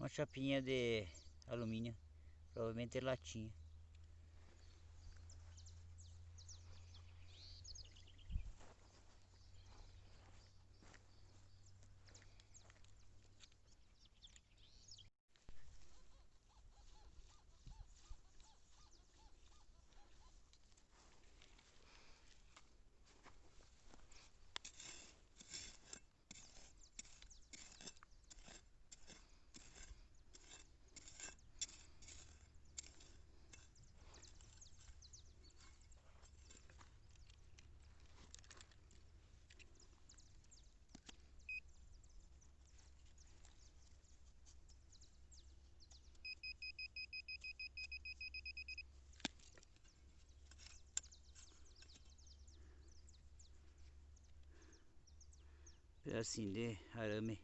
uma chapinha de alumínio, provavelmente latinha. Pedacinho de arame.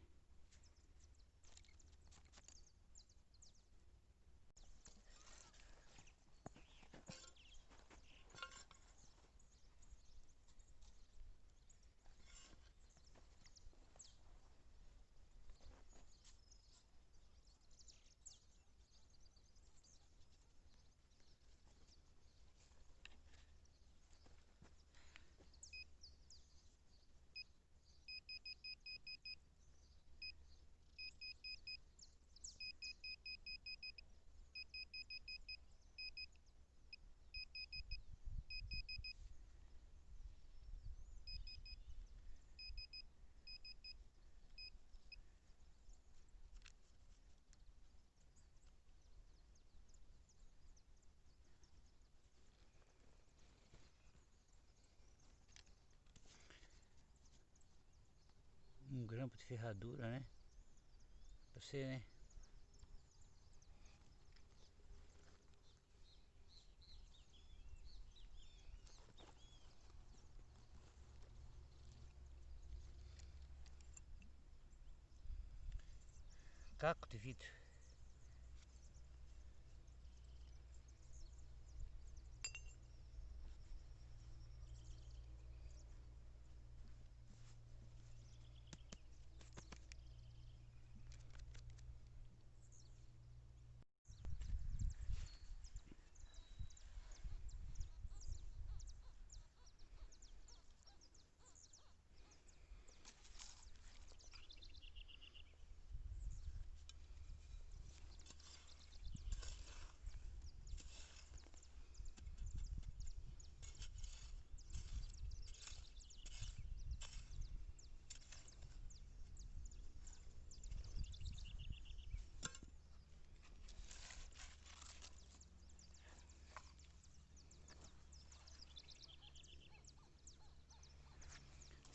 Um grampo de ferradura, né? Pra você, né? Caco de vidro.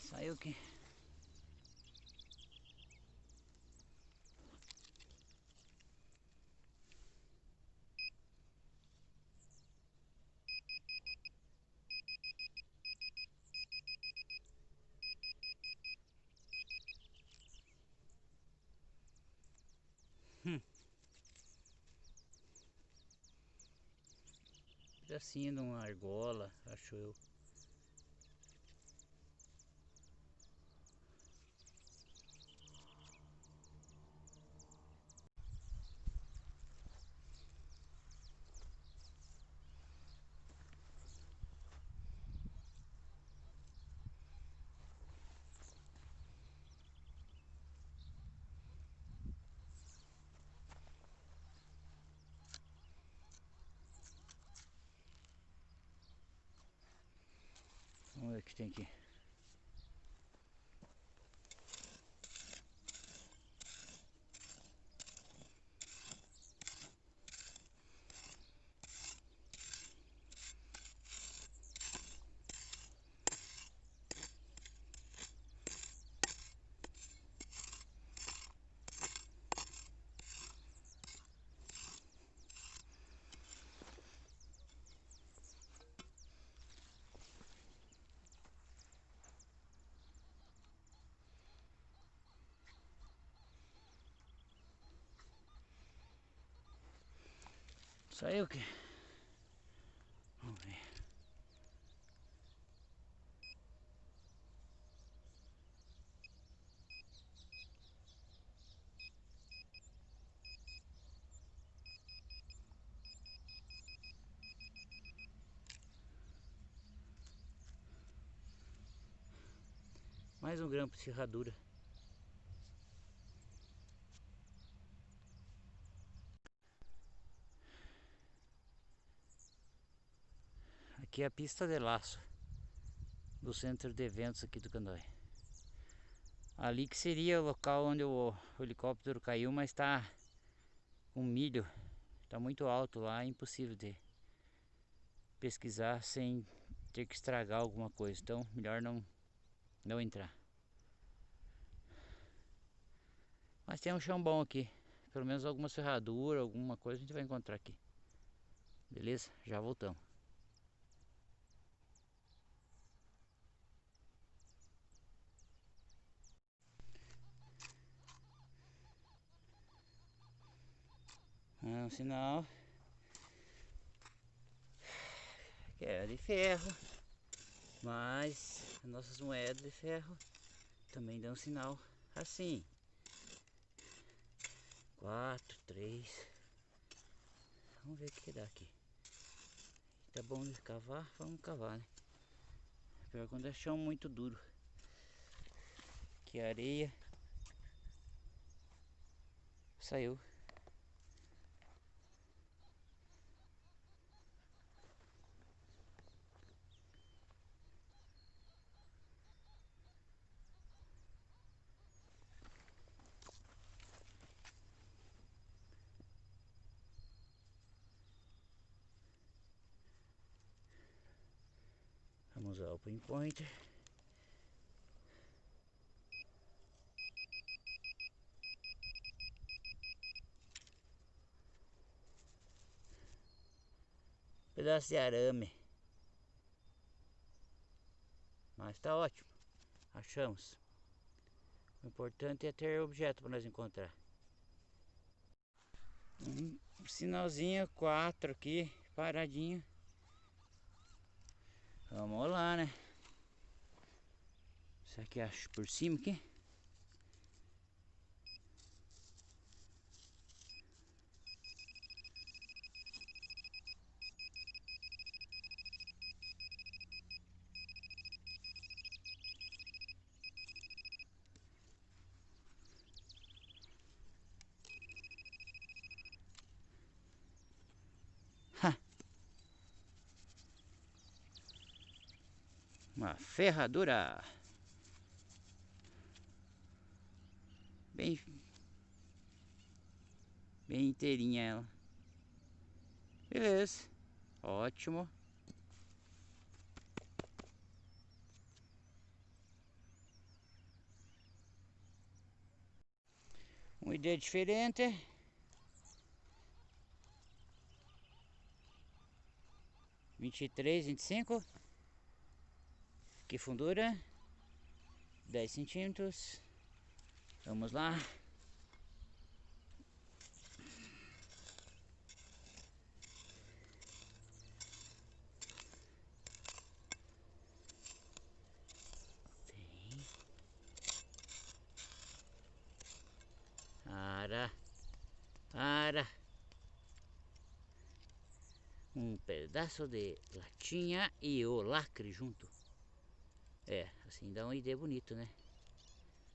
Saiu aqui. Pedacinho de uma argola, acho eu. Vamos ver o que tem aqui. Saiu aqui. Vamos ver. Mais um grampo de ferradura. Aqui é a pista de laço do centro de eventos aqui do Candói. Ali que seria o local onde o helicóptero caiu, mas tá com milho, tá muito alto lá, é impossível de pesquisar sem ter que estragar alguma coisa, então melhor não entrar. Mas tem um chão bom aqui, pelo menos algumas ferraduras, alguma coisa a gente vai encontrar aqui. Beleza? Já voltamos. Um sinal que é de ferro, mas as nossas moedas de ferro também dão sinal assim. 4, 3. Vamos ver o que dá aqui. Tá bom de cavar? Vamos cavar, né? Pior quando é chão muito duro. Que a areia saiu. Vamos usar o pinpointer. Pedaço de arame. Mas tá ótimo. Achamos. O importante é ter objeto para nós encontrar. Um sinalzinho 4 aqui, paradinho. Vamos lá, né? Será que acho por cima aqui? Ha! Uma ferradura. Bem inteirinha ela. Beleza. Ótimo. Uma ideia diferente. 23, 25. Que fundura. 10 centímetros. Vamos lá. Ara. Um pedaço de latinha e o lacre junto. É, assim dá um ID bonito, né?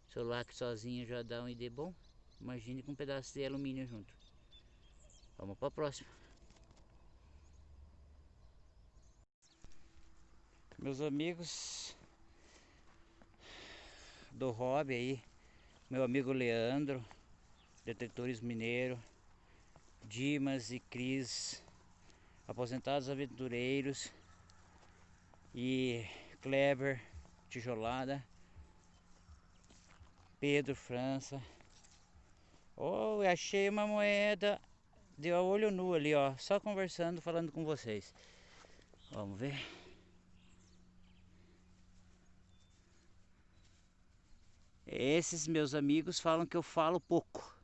Se o lacre sozinho já dá um ID bom, imagine com um pedaço de alumínio junto. Vamos para a próxima. Meus amigos do hobby aí, meu amigo Leandro, Detectores Mineiro, Dimas e Cris, Aposentados Aventureiros e Kleber Tijolada, Pedro França. Oh, eu achei uma moeda de olho nu ali, ó, só conversando, falando com vocês. Vamos ver. Esses meus amigos falam que eu falo pouco.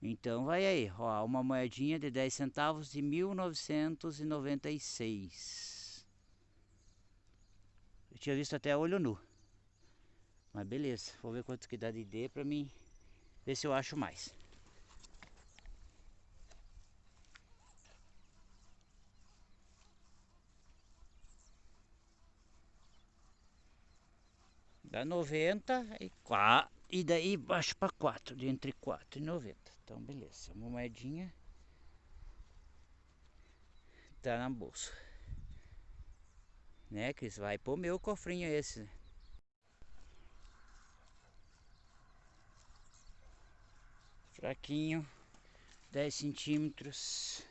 Então vai aí, ó, uma moedinha de 10 centavos de 1996. Eu tinha visto até olho nu. Mas beleza, vou ver quanto que dá de ID pra mim ver se eu acho mais. Dá 94 e daí baixo para 4, de entre 4 e 90. Então beleza, uma moedinha tá na bolsa. Né, Cris? Vai pôr meu cofrinho esse, né? Fraquinho, 10 centímetros.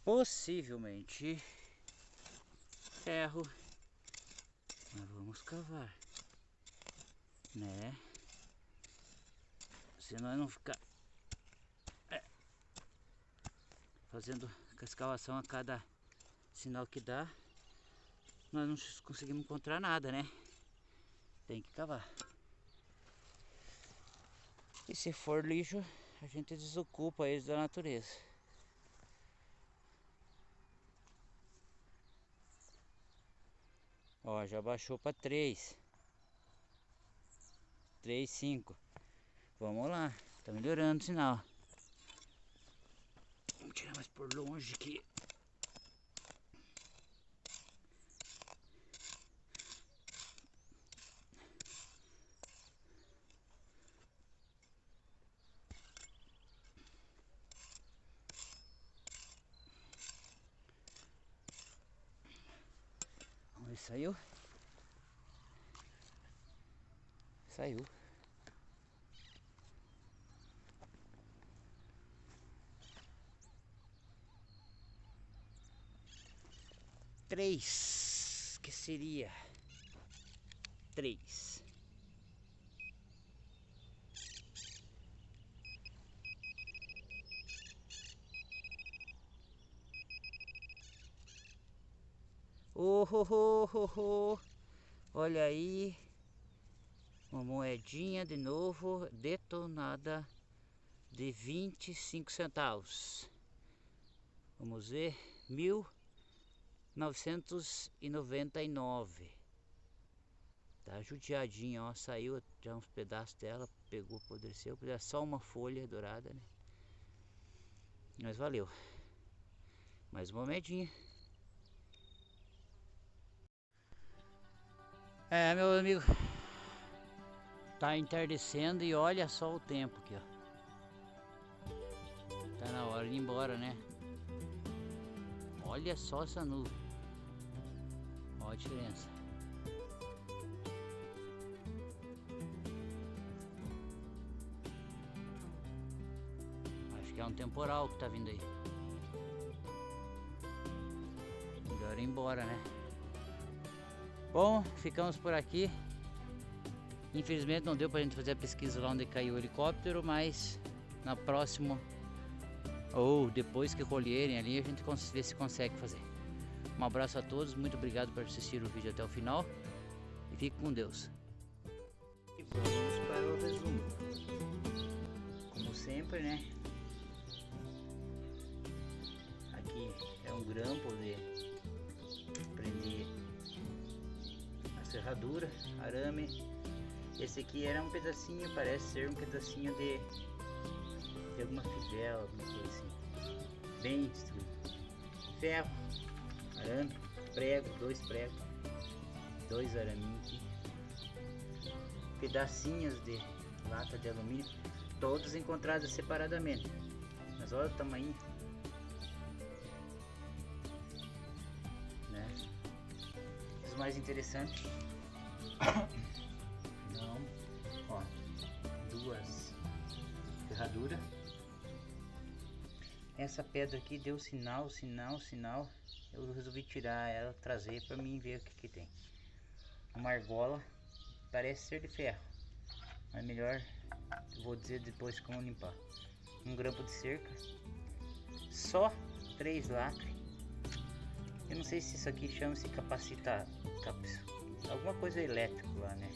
Possivelmente ferro. Mas vamos cavar, né? Se nós não ficar fazendo escavação a cada sinal que dá, nós não conseguimos encontrar nada, né? Tem que cavar. E se for lixo, a gente desocupa eles da natureza. Ó, já baixou para 3. 3, 5. Vamos lá, tá melhorando o sinal. Vamos tirar mais por longe aqui. Vamos ver se saiu. Saiu. Três. Que seria? 3. Oh, oh, oh, oh, oh. Olha aí. Uma moedinha de novo detonada de 25 centavos. Vamos ver. 1999. Tá judiadinha, ó. Saiu já uns pedaços dela. Pegou, apodreceu. É só uma folha dourada, né? Mas valeu. Mais uma moedinha. É, meu amigo. Tá entardecendo e olha só o tempo aqui, ó. Tá na hora de ir embora, né? Olha só essa nuvem. Olha a diferença. Acho que é um temporal que tá vindo aí. Melhor ir embora, né? Bom, ficamos por aqui. Infelizmente não deu pra gente fazer a pesquisa lá onde caiu o helicóptero, mas na próxima ou depois que colherem ali a gente vê se consegue fazer. Um abraço a todos, muito obrigado por assistir o vídeo até o final e fique com Deus. E vamos para o resumo. Como sempre, né? Aqui é um grampo de prender a serradura, arame. Esse aqui era um pedacinho, parece ser um pedacinho de alguma fivela, alguma coisa assim. Bem destruído. Ferro, arame, prego, 2 pregos, 2 araminhos aqui. Pedacinhos de lata de alumínio, todos encontrados separadamente. Mas olha o tamanho, né? Os mais interessantes. Não, ó, 2 ferraduras. Essa pedra aqui deu sinal. Eu resolvi tirar ela, trazer para mim ver o que tem. Uma argola, parece ser de ferro, mas melhor vou dizer depois como limpar. Um grampo de cerca, só 3 lacres. Eu não sei se isso aqui chama-se capacitar, alguma coisa elétrico lá, né?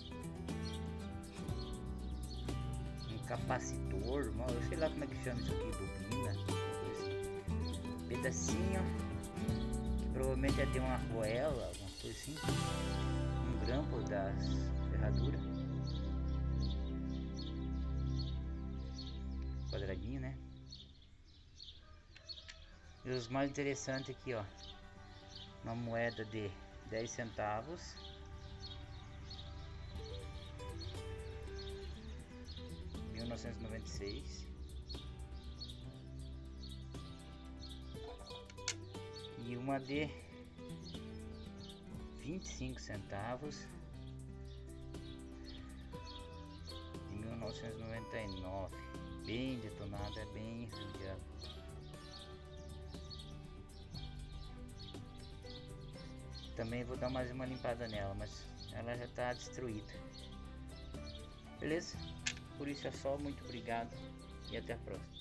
Um capacitor, eu sei lá como é que chama isso aqui, bobina, coisa assim. Pedacinho que provavelmente ia ter uma argoela, alguma coisa assim. Um grampo das ferraduras, quadradinho, né? E os mais interessantes aqui, ó, uma moeda de 10 centavos, 1996. E uma de 25 centavos de 1999, bem detonada, bem judiada. Também vou dar mais uma limpada nela, mas ela já está destruída. Beleza? Por isso é só, muito obrigado e até a próxima.